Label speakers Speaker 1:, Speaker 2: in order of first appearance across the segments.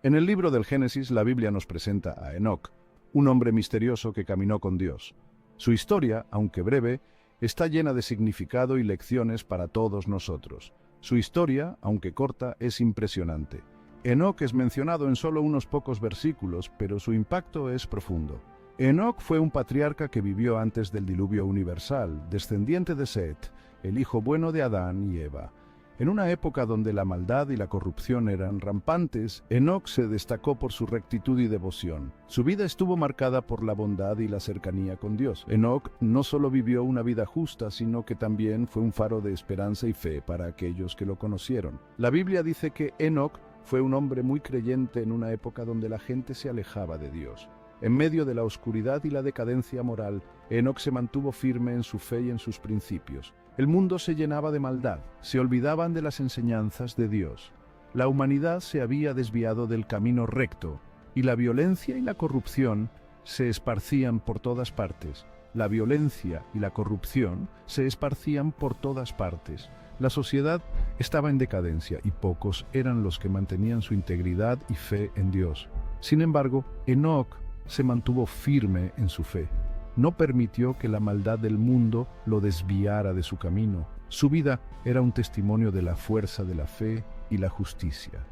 Speaker 1: En el libro del Génesis, la Biblia nos presenta a Enoc, un hombre misterioso que caminó con Dios. Su historia, aunque breve, está llena de significado y lecciones para todos nosotros. Su historia, aunque corta, es impresionante. Enoc es mencionado en solo unos pocos versículos, pero su impacto es profundo. Enoc fue un patriarca que vivió antes del diluvio universal, descendiente de Set, el hijo bueno de Adán y Eva. En una época donde la maldad y la corrupción eran rampantes, Enoc se destacó por su rectitud y devoción. Su vida estuvo marcada por la bondad y la cercanía con Dios. Enoc no solo vivió una vida justa, sino que también fue un faro de esperanza y fe para aquellos que lo conocieron. La Biblia dice que Enoc fue un hombre muy creyente en una época donde la gente se alejaba de Dios. En medio de la oscuridad y la decadencia moral, Enoc se mantuvo firme en su fe y en sus principios. El mundo se llenaba de maldad, se olvidaban de las enseñanzas de Dios. La humanidad se había desviado del camino recto, y la violencia y la corrupción se esparcían por todas partes. La violencia y la corrupción se esparcían por todas partes. La sociedad estaba en decadencia y pocos eran los que mantenían su integridad y fe en Dios. Sin embargo, Enoc se mantuvo firme en su fe. No permitió que la maldad del mundo lo desviara de su camino. Su vida era un testimonio de la fuerza de la fe y la justicia.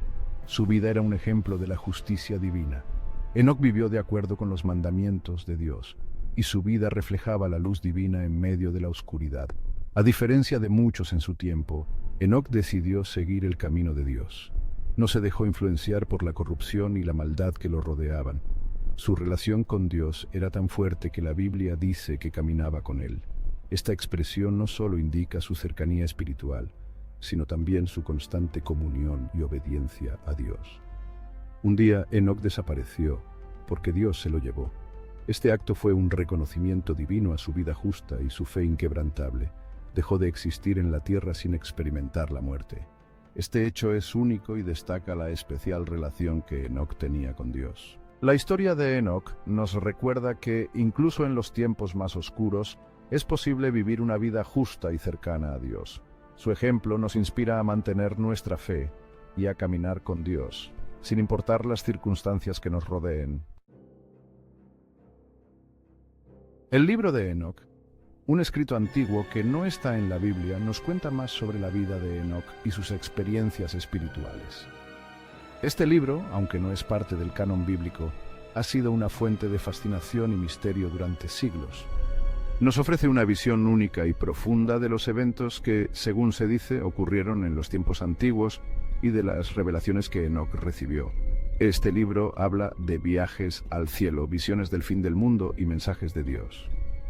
Speaker 1: Su vida era un ejemplo de la justicia divina. Enoc vivió de acuerdo con los mandamientos de Dios, y su vida reflejaba la luz divina en medio de la oscuridad. A diferencia de muchos en su tiempo, Enoc decidió seguir el camino de Dios. No se dejó influenciar por la corrupción y la maldad que lo rodeaban. Su relación con Dios era tan fuerte que la Biblia dice que caminaba con Él. Esta expresión no solo indica su cercanía espiritual, sino también su constante comunión y obediencia a Dios. Un día Enoc desapareció porque Dios se lo llevó. Este acto fue un reconocimiento divino a su vida justa y su fe inquebrantable. Dejó de existir en la tierra sin experimentar la muerte. Este hecho es único y destaca la especial relación que Enoc tenía con Dios. La historia de Enoc nos recuerda que, incluso en los tiempos más oscuros, es posible vivir una vida justa y cercana a Dios. Su ejemplo nos inspira a mantener nuestra fe y a caminar con Dios, sin importar las circunstancias que nos rodeen. El libro de Enoc, un escrito antiguo que no está en la Biblia, nos cuenta más sobre la vida de Enoc y sus experiencias espirituales. Este libro, aunque no es parte del canon bíblico, ha sido una fuente de fascinación y misterio durante siglos. Nos ofrece una visión única y profunda de los eventos que, según se dice, ocurrieron en los tiempos antiguos y de las revelaciones que Enoc recibió. Este libro habla de viajes al cielo, visiones del fin del mundo y mensajes de Dios.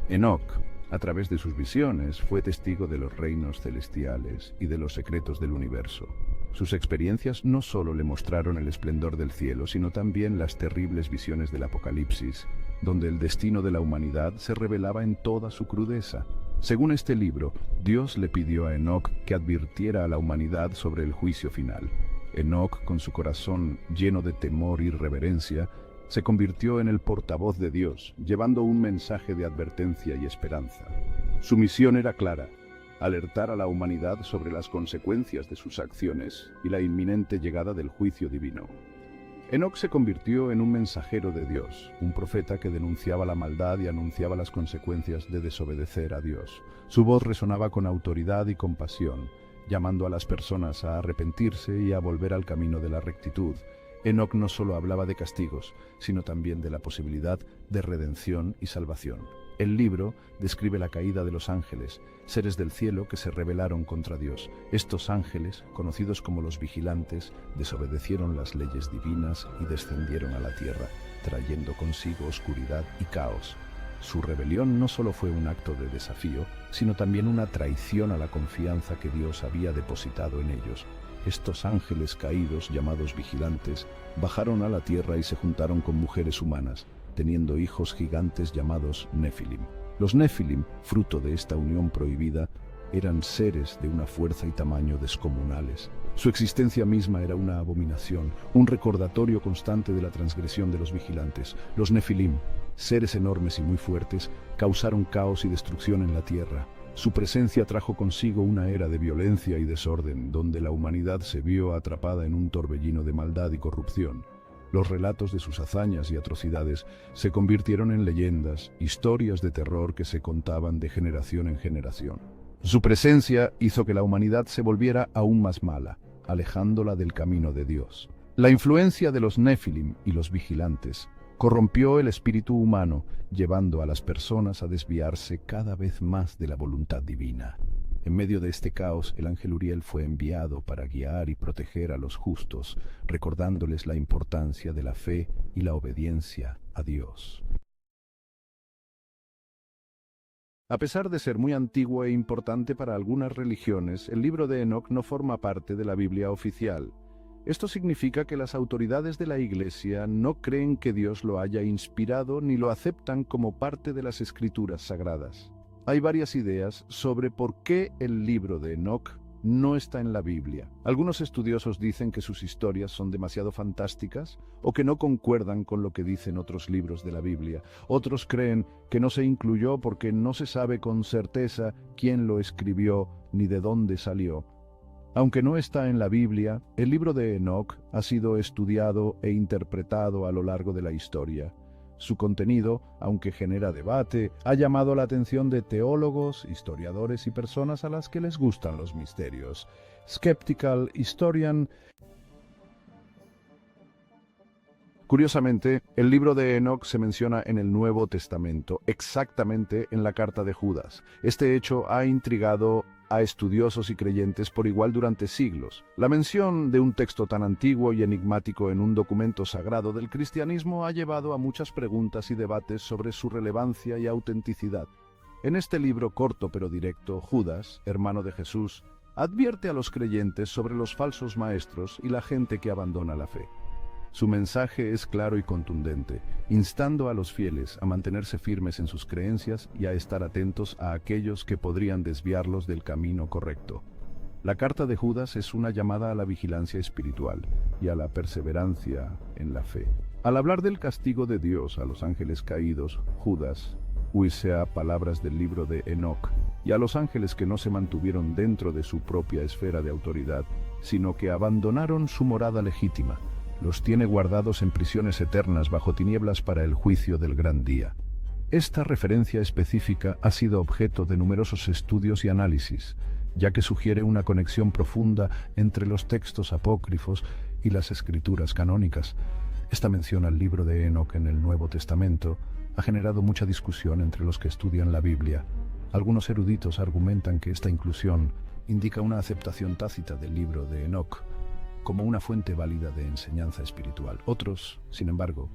Speaker 1: Enoc, a través de sus visiones, fue testigo de los reinos celestiales y de los secretos del universo. Sus experiencias no solo le mostraron el esplendor del cielo, sino también las terribles visiones del Apocalipsis, donde el destino de la humanidad se revelaba en toda su crudeza. Según este libro, Dios le pidió a Enoc que advirtiera a la humanidad sobre el juicio final. Enoc, con su corazón lleno de temor y reverencia, se convirtió en el portavoz de Dios, llevando un mensaje de advertencia y esperanza. Su misión era clara: alertar a la humanidad sobre las consecuencias de sus acciones y la inminente llegada del juicio divino. Enoc se convirtió en un mensajero de Dios, un profeta que denunciaba la maldad y anunciaba las consecuencias de desobedecer a Dios. Su voz resonaba con autoridad y compasión, llamando a las personas a arrepentirse y a volver al camino de la rectitud. Enoc no solo hablaba de castigos, sino también de la posibilidad de redención y salvación. El libro describe la caída de los ángeles, seres del cielo que se rebelaron contra Dios. Estos ángeles, conocidos como los vigilantes, desobedecieron las leyes divinas y descendieron a la tierra, trayendo consigo oscuridad y caos. Su rebelión no solo fue un acto de desafío, sino también una traición a la confianza que Dios había depositado en ellos. Estos ángeles caídos, llamados vigilantes, bajaron a la tierra y se juntaron con mujeres humanas, teniendo hijos gigantes llamados Nefilim. Los Nefilim, fruto de esta unión prohibida, eran seres de una fuerza y tamaño descomunales. Su existencia misma era una abominación, un recordatorio constante de la transgresión de los vigilantes. Los Nefilim, seres enormes y muy fuertes, causaron caos y destrucción en la tierra. Su presencia trajo consigo una era de violencia y desorden, donde la humanidad se vio atrapada en un torbellino de maldad y corrupción. Los relatos de sus hazañas y atrocidades se convirtieron en leyendas, historias de terror que se contaban de generación en generación. Su presencia hizo que la humanidad se volviera aún más mala, alejándola del camino de Dios. La influencia de los Nefilim y los vigilantes corrompió el espíritu humano, llevando a las personas a desviarse cada vez más de la voluntad divina. En medio de este caos, el ángel Uriel fue enviado para guiar y proteger a los justos, recordándoles la importancia de la fe y la obediencia a Dios. A pesar de ser muy antiguo e importante para algunas religiones, el libro de Enoc no forma parte de la Biblia oficial. Esto significa que las autoridades de la Iglesia no creen que Dios lo haya inspirado ni lo aceptan como parte de las Escrituras sagradas. Hay varias ideas sobre por qué el libro de Enoc no está en la Biblia. Algunos estudiosos dicen que sus historias son demasiado fantásticas o que no concuerdan con lo que dicen otros libros de la Biblia. Otros creen que no se incluyó porque no se sabe con certeza quién lo escribió ni de dónde salió. Aunque no está en la Biblia, el libro de Enoc ha sido estudiado e interpretado a lo largo de la historia. Su contenido, aunque genera debate, ha llamado la atención de teólogos, historiadores y personas a las que les gustan los misterios. Skeptical Historian. Curiosamente, el libro de Enoc se menciona en el Nuevo Testamento, exactamente en la carta de Judas. Este hecho ha intrigado a estudiosos y creyentes por igual durante siglos. La mención de un texto tan antiguo y enigmático en un documento sagrado del cristianismo ha llevado a muchas preguntas y debates sobre su relevancia y autenticidad. En este libro corto pero directo, Judas, hermano de Jesús, advierte a los creyentes sobre los falsos maestros y la gente que abandona la fe. Su mensaje es claro y contundente, instando a los fieles a mantenerse firmes en sus creencias y a estar atentos a aquellos que podrían desviarlos del camino correcto. La carta de Judas es una llamada a la vigilancia espiritual y a la perseverancia en la fe. Al hablar del castigo de Dios a los ángeles caídos, Judas usa palabras del libro de Enoc y a los ángeles que no se mantuvieron dentro de su propia esfera de autoridad, sino que abandonaron su morada legítima. Los tiene guardados en prisiones eternas bajo tinieblas para el juicio del gran día. Esta referencia específica ha sido objeto de numerosos estudios y análisis, ya que sugiere una conexión profunda entre los textos apócrifos y las escrituras canónicas. Esta mención al libro de Enoc en el Nuevo Testamento ha generado mucha discusión entre los que estudian la Biblia. Algunos eruditos argumentan que esta inclusión indica una aceptación tácita del libro de Enoc como una fuente válida de enseñanza espiritual. Otros, sin embargo,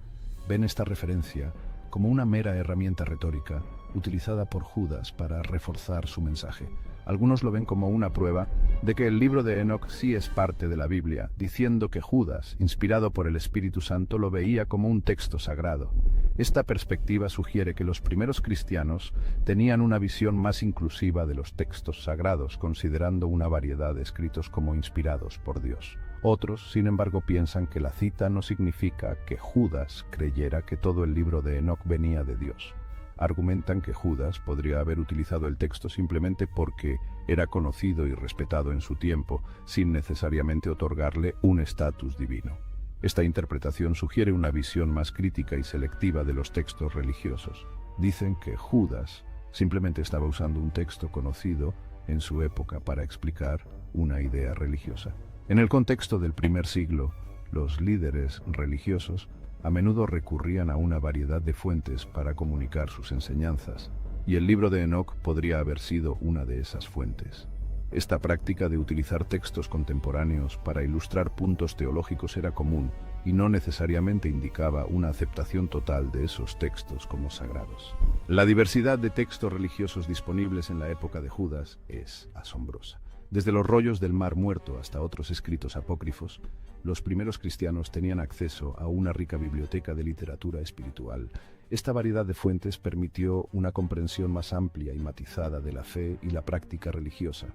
Speaker 1: ven esta referencia como una mera herramienta retórica utilizada por Judas para reforzar su mensaje. Algunos lo ven como una prueba de que el libro de Enoc sí es parte de la Biblia, diciendo que Judas, inspirado por el Espíritu Santo, lo veía como un texto sagrado. Esta perspectiva sugiere que los primeros cristianos tenían una visión más inclusiva de los textos sagrados, considerando una variedad de escritos como inspirados por Dios. Otros, sin embargo, piensan que la cita no significa que Judas creyera que todo el libro de Enoc venía de Dios. Argumentan que Judas podría haber utilizado el texto simplemente porque era conocido y respetado en su tiempo, sin necesariamente otorgarle un estatus divino. Esta interpretación sugiere una visión más crítica y selectiva de los textos religiosos. Dicen que Judas simplemente estaba usando un texto conocido en su época para explicar una idea religiosa. En el contexto del primer siglo, los líderes religiosos a menudo recurrían a una variedad de fuentes para comunicar sus enseñanzas, y el libro de Enoc podría haber sido una de esas fuentes. Esta práctica de utilizar textos contemporáneos para ilustrar puntos teológicos era común y no necesariamente indicaba una aceptación total de esos textos como sagrados. La diversidad de textos religiosos disponibles en la época de Judas es asombrosa. Desde los rollos del Mar Muerto hasta otros escritos apócrifos, los primeros cristianos tenían acceso a una rica biblioteca de literatura espiritual. Esta variedad de fuentes permitió una comprensión más amplia y matizada de la fe y la práctica religiosa.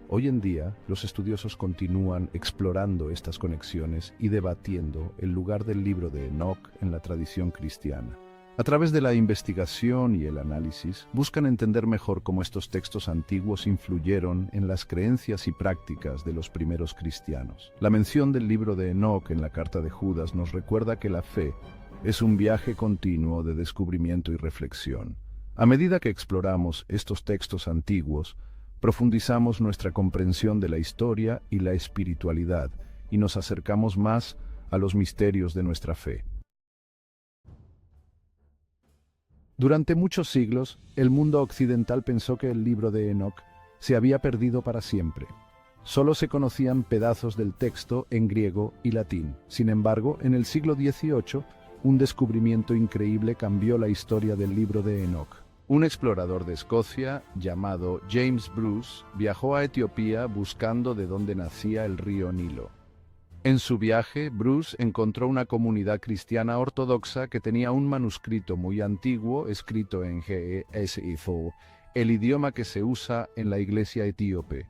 Speaker 1: Hoy en día, los estudiosos continúan explorando estas conexiones y debatiendo el lugar del libro de Enoc en la tradición cristiana. A través de la investigación y el análisis, buscan entender mejor cómo estos textos antiguos influyeron en las creencias y prácticas de los primeros cristianos. La mención del libro de Enoc en la carta de Judas nos recuerda que la fe es un viaje continuo de descubrimiento y reflexión. A medida que exploramos estos textos antiguos, profundizamos nuestra comprensión de la historia y la espiritualidad y nos acercamos más a los misterios de nuestra fe. Durante muchos siglos, el mundo occidental pensó que el libro de Enoc se había perdido para siempre. Solo se conocían pedazos del texto en griego y latín. Sin embargo, en el siglo XVIII, un descubrimiento increíble cambió la historia del libro de Enoc. Un explorador de Escocia, llamado James Bruce, viajó a Etiopía buscando de dónde nacía el río Nilo. En su viaje, Bruce encontró una comunidad cristiana ortodoxa que tenía un manuscrito muy antiguo escrito en Ge'ez-ifo, el idioma que se usa en la iglesia etíope.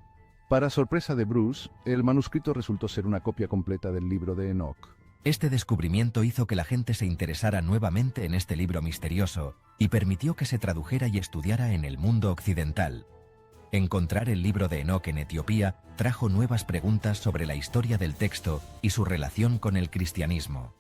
Speaker 1: Para sorpresa de Bruce, el manuscrito resultó ser una copia completa del libro de Enoc.
Speaker 2: Este descubrimiento hizo que la gente se interesara nuevamente en este libro misterioso y permitió que se tradujera y estudiara en el mundo occidental. Encontrar el libro de Enoc en Etiopía trajo nuevas preguntas sobre la historia del texto y su relación con el cristianismo.